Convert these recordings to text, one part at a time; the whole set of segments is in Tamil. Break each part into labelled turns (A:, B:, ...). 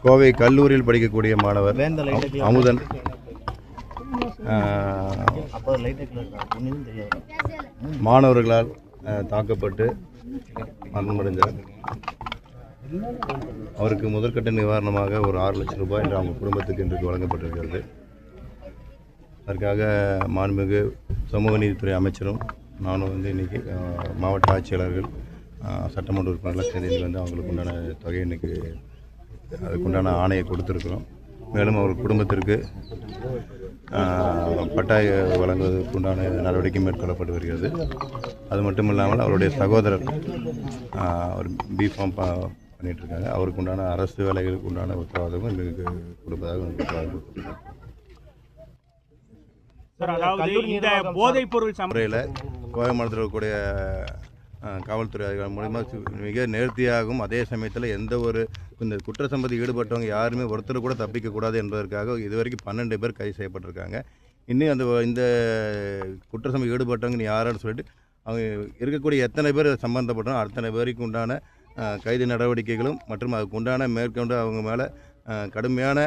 A: கோவை கல்லூரியில் படிக்கக்கூடிய மாணவர் அமுதன் மாணவர்களால் தாக்கப்பட்டு மரணமடைந்தார். அவருக்கு முதற்கட்ட நிவாரணமாக ஒரு 6 லட்சம் ரூபாய் என்று அவங்க குடும்பத்துக்கு இன்றைக்கு வழங்கப்பட்டிருக்கிறது. அதற்காக மாண்புமிகு சமூக நீதித்துறை அமைச்சரும் நானும் இன்றைக்கி மாவட்ட ஆட்சியாளர்கள் சட்டமன்ற உறுப்பினர்கள் சேர்ந்து அவங்களுக்கு உண்டான தொகை இன்றைக்கி அதுக்குண்டான ஆணையை கொடுத்துருக்குறோம். மேலும் அவர் குடும்பத்திற்கு பட்டாய வழங்குவதற்குண்டான நடவடிக்கை மேற்கொள்ளப்பட்டு வருகிறது. அது மட்டும் இல்லாமல் அவருடைய சகோதரர் அவர் பிஃபார்ம் பண்ணிகிட்ருக்காங்க. அவருக்கு உண்டான அரசு வேலைகளுக்கு உண்டான உத்தரவாதமும் எங்களுக்கு கொடுப்பதாக உத்தரவாதம் முறையில் கோவை மாவட்டத்தில் இருக்கக்கூடிய காவல்துறை அதிகாரி மூலமா மிக நேர்த்தியாகவும் அதே சமயத்தில் எந்த ஒரு இந்த குற்ற சம்பவத்தில் ஈடுபட்டவங்க யாருமே ஒருத்தர் கூட தப்பிக்கக்கூடாது என்பதற்காக இதுவரைக்கும் 12 பேர் கைது செய்யப்பட்டிருக்காங்க. இன்னும் இந்த குற்ற சம்பவம் ஈடுபட்டவங்க யாரான்னு சொல்லிட்டு அவங்க இருக்கக்கூடிய எத்தனை பேர் சம்பந்தப்பட்டோம் அத்தனை பேருக்கு உண்டான கைது நடவடிக்கைகளும் மற்றும் அதுக்கு உண்டான மேற்கொண்டு அவங்க மேலே கடுமையான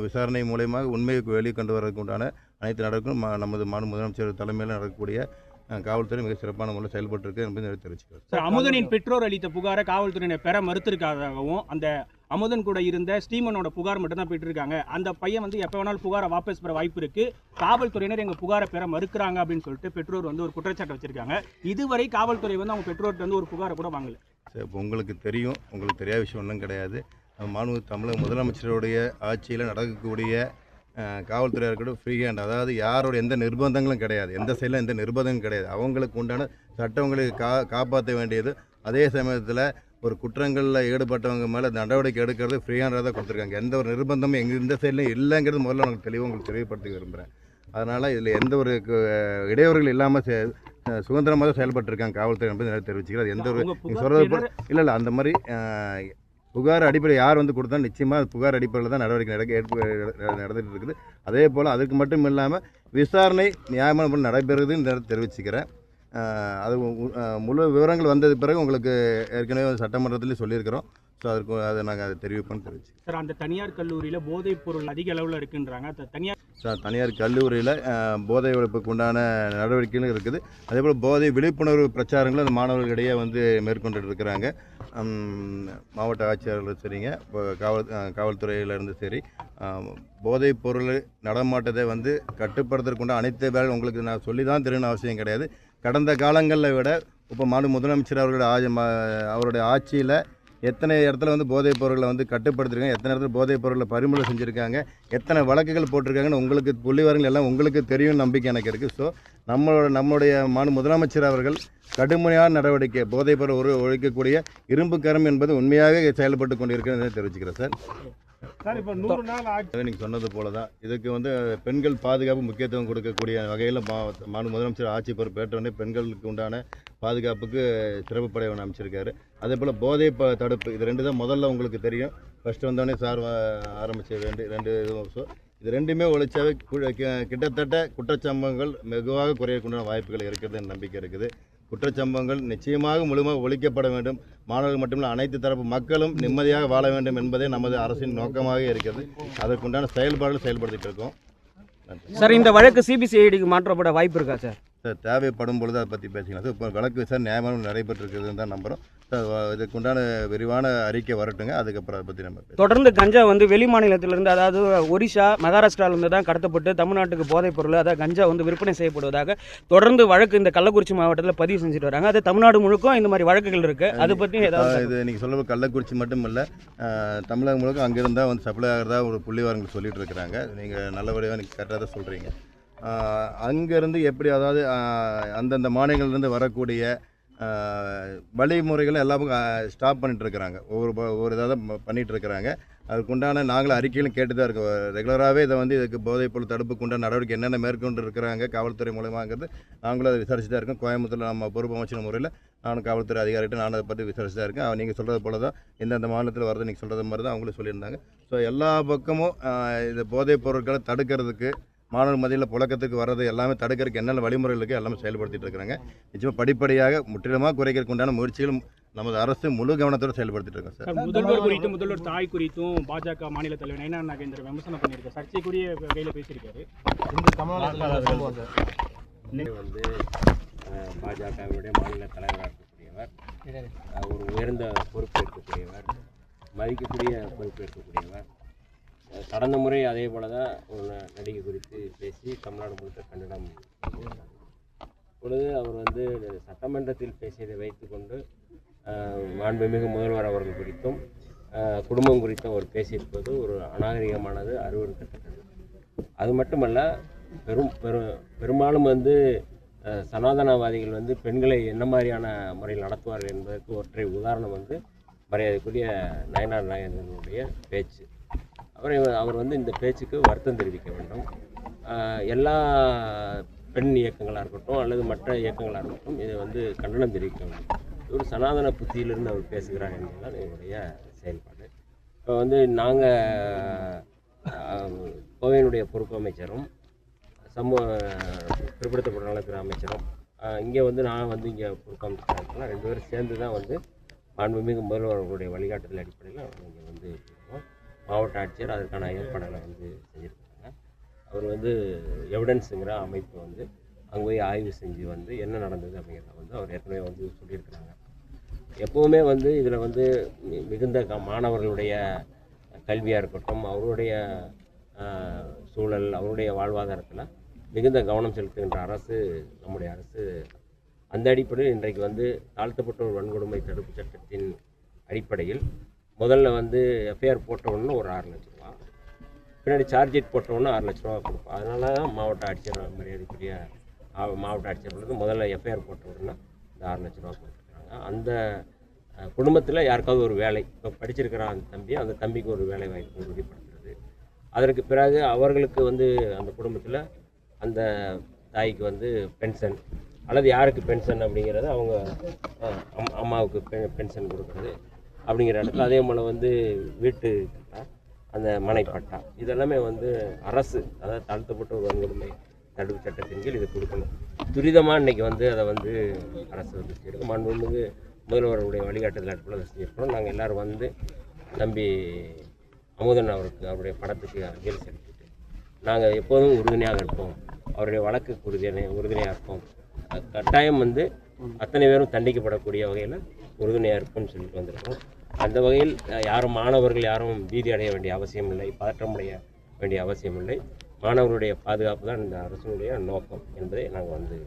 A: விசாரணை மூலயமாக உண்மையை வெளிக்கொண்டு வரதுக்கு உண்டான அனைத்து நடக்கும் நமது முதலமைச்சர் தலைமையில் நடக்கக்கூடிய காவல்துறை மிக சிறப்பான முறையில் செயல்பட்டிருக்கு என்பதை தெரிவிச்சுக்கிறேன்.
B: சார், அமுதனின் பெற்றோர் அளித்த புகாரை காவல்துறையினர் பெற மறுத்திருக்காகவும் அந்த அமுதன் கூட இருந்த ஸ்டீமனோட புகார் மட்டும் தான் பெற்றிருக்காங்க. அந்த பையன் எப்போ வேணாலும் புகாரை வாபஸ் பெற வாய்ப்பு இருக்கு, காவல்துறையினர் எங்கள் புகாரை பெற மறுக்கிறாங்க அப்படின்னு சொல்லிட்டு பெற்றோர் ஒரு குற்றச்சாட்டு வச்சிருக்காங்க. இதுவரை காவல்துறை அவங்க பெற்றோர்கிட்ட ஒரு புகாரை கூட வாங்கல.
A: சார், இப்போ உங்களுக்கு தெரியும், உங்களுக்கு தெரியாத விஷயம் ஒன்றும் கிடையாது. மாண்புமிகு தமிழக முதலமைச்சருடைய ஆட்சியில் நடக்கக்கூடிய காவல்துறையாக இருக்கட்டும் ஃப்ரீ ஹேண்ட், அதாவது யாரோட எந்த நிர்பந்தங்களும் கிடையாது, எந்த சைடில் எந்த நிர்பந்தங்களும் கிடையாது. அவங்களுக்கு உண்டான சட்டங்களுக்கு காப்பாற்ற வேண்டியது. அதே சமயத்தில் ஒரு குற்றங்களில் ஈடுபட்டவங்க மேலே நடவடிக்கை எடுக்கிறது ஃப்ரீ ஹேண்டாக தான் கொடுத்துருக்காங்க. எந்த ஒரு நிர்பந்தமும் எந்த சைட்லையும் இல்லைங்கிறது முதல்ல உங்களுக்கு உங்களுக்கு தெளிவுபடுத்தி விரும்புகிறேன். அதனால் இதில் எந்த ஒரு இடையூறுகள் இல்லாமல் சுதந்திரமாக தான் செயல்பட்டுருக்காங்க காவல்துறை என்பதை தெரிவிச்சுக்கிறது. எந்த ஒரு சொல்கிறது இல்லை அந்த மாதிரி புகார் அடிப்படை யார் கொடுத்தாலும் நிச்சயமாக புகார் அடிப்படையில் தான் நடவடிக்கை நடந்துகிட்டு இருக்குது. அதே போல் அதுக்கு மட்டும் இல்லாமல் விசாரணை நியாயமான முறையில் நடைபெறுதுன்னு தெரிவிச்சுக்கிறேன். அது முழு விவரங்கள் வந்தது பிறகு உங்களுக்கு ஏற்கனவே சட்டமன்றத்திலே சொல்லியிருக்கிறோம். ஸோ அதை நாங்கள் தெரிவிப்போம்னு தெரிவிச்சு.
B: சார், அந்த தனியார் கல்லூரியில் போதைப் பொருள் அதிக அளவில் இருக்குன்றாங்க.
A: தனியார் கல்லூரியில் போதை ஒழிப்புக்கு உண்டான நடவடிக்கைகளும் இருக்குது. அதேபோல் போதை விழிப்புணர்வு பிரச்சாரங்களும் அந்த மாணவர்களிடையே மேற்கொண்டுட்டு இருக்கிறாங்க. மாவட்ட ஆட்சியாளர்களும் சரிங்க, காவல்துறையிலேருந்து சரி, போதைப் பொருள் நடமாட்டத்தை கட்டுப்படுத்துறதுக்குண்ட அனைத்து வேலை உங்களுக்கு நான் சொல்லி தான் தெரியணும் அவசியம் கிடையாது. கடந்த காலங்களில் விட இப்போ முதலமைச்சர் அவருடைய ஆட்சியில் எத்தனை இடத்துல போதைப் பொருளை கட்டுப்படுத்திருக்காங்க, எத்தனை இடத்துல போதைப் பொருளை பறிமுதல் செஞ்சுருக்காங்க, எத்தனை வழக்குகள் போட்டிருக்காங்கன்னு உங்களுக்கு புள்ளிவரங்கள் எல்லாம் உங்களுக்கு தெரியும் நம்பிக்கை எனக்கு இருக்குது. ஸோ நம்மளுடைய முதலமைச்சர் அவர்கள் கடுமையான நடவடிக்கை போதைப் பொருள் ஒழிக்கக்கூடிய இரும்பு கரம் என்பது உண்மையாக செயல்பட்டு கொண்டிருக்கிறேன் தெரிவிச்சுக்கிறேன். சார், இப்போ 100 நாள் நீங்கள் சொன்னது போல தான் இதுக்கு பெண்கள் பாதுகாப்பு முக்கியத்துவம் கொடுக்கக்கூடிய வகையில் முதலமைச்சர் ஆட்சி பொறுப்பேற்றோடனே பெண்களுக்கு உண்டான பாதுகாப்புக்கு சிறப்பு படை ஒன்று அமைச்சிருக்காரு. அதே போல் போதை தடுப்பு, இது 2 தான் முதல்ல உங்களுக்கு தெரியும். ஃபஸ்ட்டு வந்தோடனே சார் ஆரம்பித்த ரெண்டு ஸோ இது 2மே ஒழிச்சாவே கிட்டத்தட்ட குற்றச்சம்பவங்கள் வெகுவாக குறையக்கூடிய வாய்ப்புகள் இருக்கிறது நம்பிக்கை இருக்குது. குற்றச்சம்பவங்கள் நிச்சயமாக முழுமையாக ஒழிக்கப்பட வேண்டும். மாணவர்கள் மட்டுமில்லை அனைத்து தரப்பு மக்களும் நிம்மதியாக வாழ வேண்டும் என்பதே நமது அரசின் நோக்கமாக இருக்கிறது. அதற்குண்டான செயல்பாடுகள் செயல்படுத்திட்டு இருக்கோம்.
C: சார், இந்த வழக்கு சிபிசிஐடிக்கு மாற்றப்பட வாய்ப்பு இருக்கா சார்?
A: சார், தேவைப்படும் பொழுது அதை பற்றி பேசிக்கலாம். சார், இப்போ வழக்கு விசாரணை நியாயமாக நடைபெற்றிருக்குதுன்னு தான் நம்புகிறோம். சார், இதுக்குண்டான விரிவான அறிக்கை வரட்டுங்க, அதுக்கப்புறம் அதை பற்றி நம்ம
C: தொடர்ந்து கஞ்சா வெளி மாநிலத்திலிருந்து, அதாவது ஒரிசா, மகாராஷ்டிராவிலிருந்து தான் கடத்தப்பட்டு தமிழ்நாட்டுக்கு போதைப் பொருள், அதாவது கஞ்சா விற்பனை செய்யப்படுவதாக தொடர்ந்து வழக்கு இந்த கள்ளக்குறிச்சி மாவட்டத்தில் பதிவு செஞ்சுட்டு வராங்க. அது தமிழ்நாடு முழுக்கும் இந்த மாதிரி வழக்குகள் இருக்குது. அதை பற்றி ஏதாவது
A: இது நீங்கள் சொல்ல கள்ளக்குறிச்சி மட்டும் இல்லை, தமிழகம் முழுக்க அங்கிருந்தால் சப்ளை ஆகிறதா ஒரு புள்ளிவாரங்கள் சொல்லிட்டு இருக்கிறாங்க. நீங்கள் நல்லபடியாக நீங்கள் கரெக்டாக தான் சொல்கிறீங்க. அங்கேருந்து எப்படி, அதாவது அந்தந்த மாநிலங்கள்லேருந்து வரக்கூடிய வழிமுறைகளை எல்லாமே ஸ்டாப் பண்ணிகிட்ருக்கிறாங்க. ஒவ்வொரு இதாக பண்ணிகிட்ருக்கிறாங்க. அதுக்குண்டான நாங்களும் அறிக்கையிலும் கேட்டு தான் இருக்கோம். ரெகுலராகவே இதை இதுக்கு போதைப்பொருள் தடுப்புக்கு உண்டான நடவடிக்கை என்னென்ன மேற்கொண்டு இருக்கிறாங்க காவல்துறை மூலமாங்கிறது நாங்களும் அதை விசாரிச்சு தான் இருக்கோம். கோயம்புத்தூரில் நம்ம பொறுப்பு அமைச்சர் முறையில் நானும் காவல்துறை அதிகாரிகிட்ட நானும் அதை பற்றி விசாரிச்சு தான் இருக்கேன். நீங்கள் சொல்கிறது போல தான் எந்தெந்த மாநிலத்தில் வருது நீங்கள் சொல்கிறது மாதிரி தான் அவங்களும் சொல்லியிருந்தாங்க. ஸோ எல்லா பக்கமும் இந்த போதைப் பொருட்களை தடுக்கிறதுக்கு மாணவர் மத்தியில் புழக்கத்துக்கு வர்றது எல்லாமே தடுக்கிறதுக்கு என்னென்ன வழிமுறைகள் இருக்குது எல்லாமே செயல்படுத்திட்டு இருக்கிறாங்க. நிச்சயமாக படிப்படியாக முற்றிலுமாக குறைக்கிறதுக்கு உண்டான முயற்சிகளும் நமது அரசு முழு கவனத்தோடு செயல்படுத்திட்டு இருக்கோம் சார்.
B: முதல்வர் குறித்தும் முதல்வர் தாய் குறித்தும் பாஜக மாநில தலைவர் நயனா நாகேந்திரன் விமர்சனம் பண்ணியிருக்காரு. சர்ச்சைக்குரிய வகையில் பேசியிருக்காரு.
D: வந்து பாஜகவினுடைய மாநில தலைவராக இருக்கக்கூடியவர், ஒரு உயர்ந்த பொறுப்பேற்கக்கூடியவர், மதிக்கக்கூடிய பொறுப்பேற்கக்கூடியவர். கடந்த முறை அதே போல தான் ஒரு நடிகை குறித்து பேசி தமிழ்நாடு முழுக்க கண்டனம் செய்திருந்தார். இப்பொழுது அவர் வந்து சட்டமன்றத்தில் பேசியதை வைத்துக்கொண்டு மாண்புமிகு முதல்வர் அவர்கள் குறித்தும் குடும்பம் குறித்தும் அவர் பேசியிருப்பது ஒரு அநாகரிகமானது, அருவருக்கத்தக்கது. அது மட்டுமல்ல, பெரும்பாலும் வந்து சனாதனவாதிகள் வந்து பெண்களை என்ன மாதிரியான முறையில் நடத்துவார்கள் என்பதற்கு ஒற்றை உதாரணம் வந்து மரியாதைக்குரிய நயனா நாகேந்திரனுடைய பேச்சு. அவர் வந்து இந்த பேச்சுக்கு வருத்தம் தெரிவிக்க வேண்டும். எல்லா பெண் இயக்கங்களாக இருக்கட்டும் அல்லது மற்ற இயக்கங்களாக இருக்கட்டும் இதை வந்து கண்டனம் தெரிவிக்க வேண்டும். ஒரு சனாதன புத்தியிலிருந்து அவர் பேசுகிறார் என்பதுதான் என்னுடைய செயல்பாடு. இப்போ வந்து நாங்கள் கோவையினுடைய பொறுப்பு அமைச்சரும் பிற்படுத்தப்பட்ட நலத்துறை அமைச்சரும் இங்கே வந்து நான் வந்து இங்கே பொறுப்பு அமைச்சராக ரெண்டு பேரும் சேர்ந்து தான் வந்து மாண்புமிகு முதல்வர்களுடைய வழிகாட்டுதல் அடிப்படையில் இங்கே வந்து இருக்கோம். மாவட்ட ஆட்சியர் அதற்கான ஏற்பாடுகளை வந்து செஞ்சுருக்காங்க. அவர் வந்து எவிடன்ஸுங்கிற அமைப்பு வந்து அங்கே போய் ஆய்வு செஞ்சு வந்து என்ன நடந்தது அப்படிங்கிறத வந்து அவர் ஏற்கனவே வந்து சொல்லியிருக்கிறாங்க. எப்போவுமே வந்து இதில் வந்து மிகுந்த மாணவர்களுடைய கல்வியாக இருக்கட்டும், அவருடைய சூழல், அவருடைய வாழ்வாதாரத்தில் மிகுந்த கவனம் செலுத்துகின்ற அரசு நம்முடைய அரசு. அந்த அடிப்படையில் இன்றைக்கு வந்து தாழ்த்தப்பட்டோர் வன்கொடுமை தடுப்பு சட்டத்தின் அடிப்படையில் முதல்ல வந்து எஃப்ஐஆர் போட்டவுடனே ஒரு 6 லட்ச ரூபா, பின்னாடி சார்ஜெட் போட்டவுடனே 6 லட்ச ரூபா கொடுப்போம். அதனால தான் மாவட்ட ஆட்சியர் மரியாதைக்குரிய மாவட்ட ஆட்சியர் வந்து முதல்ல எஃப்ஐஆர் போட்ட உடனே இந்த 6 லட்ச ரூபா கொடுத்துருக்காங்க. அந்த குடும்பத்தில் யாருக்காவது ஒரு வேலை, இப்போ படிச்சிருக்கிற அந்த தம்பி, அந்த தம்பிக்கு ஒரு வேலை வாய்ப்பு உறுதிப்படுத்துறது. அதற்கு பிறகு அவர்களுக்கு வந்து அந்த குடும்பத்தில் அந்த தாய்க்கு வந்து பென்ஷன் அல்லது யாருக்கு பென்ஷன் அப்படிங்கிறது அவங்க அம்மாவுக்கு பென்ஷன் கொடுக்குறது அப்படிங்கிற இடத்துல, அதே போல் வந்து வீட்டு அந்த மனைப்பட்டா, இதெல்லாமே வந்து அரசு, அதாவது தாழ்த்தப்பட்ட ஒரு வன்கொடுமை தடுப்பு சட்டத்தின் கீழ் இது கொடுக்கணும். துரிதமாக இன்றைக்கி வந்து அதை வந்து அரசு வந்து செய்யணும். மாண்புமிகு முதல்வர்களுடைய வழிகாட்டுதல் அடிப்படையில் அதை செஞ்சுருக்கோம். நாங்கள் எல்லோரும் வந்து தம்பி அமுதன் அவருடைய படத்துக்கு அஞ்சலி செலுத்திட்டு நாங்கள் எப்போதும் உறுதுணையாக இருப்போம், அவருடைய வழக்குக்கு உறுதுணையாக இருப்போம், கட்டாயம் வந்து அத்தனை பேரும் தண்டிக்கப்படக்கூடிய வகையில் உறுதுணையாக இருப்போம்னு சொல்லிட்டு வந்திருக்கோம். அந்த வகையில் யாரும் மாணவர்கள் யாரும் பீதி அடைய வேண்டிய அவசியம் இல்லை, பதற்றமடைய வேண்டிய அவசியம் இல்லை. மாணவர்களுடைய பாதுகாப்பு தான் இந்த அரசுடைய நோக்கம் என்பதை நாங்கள் வந்து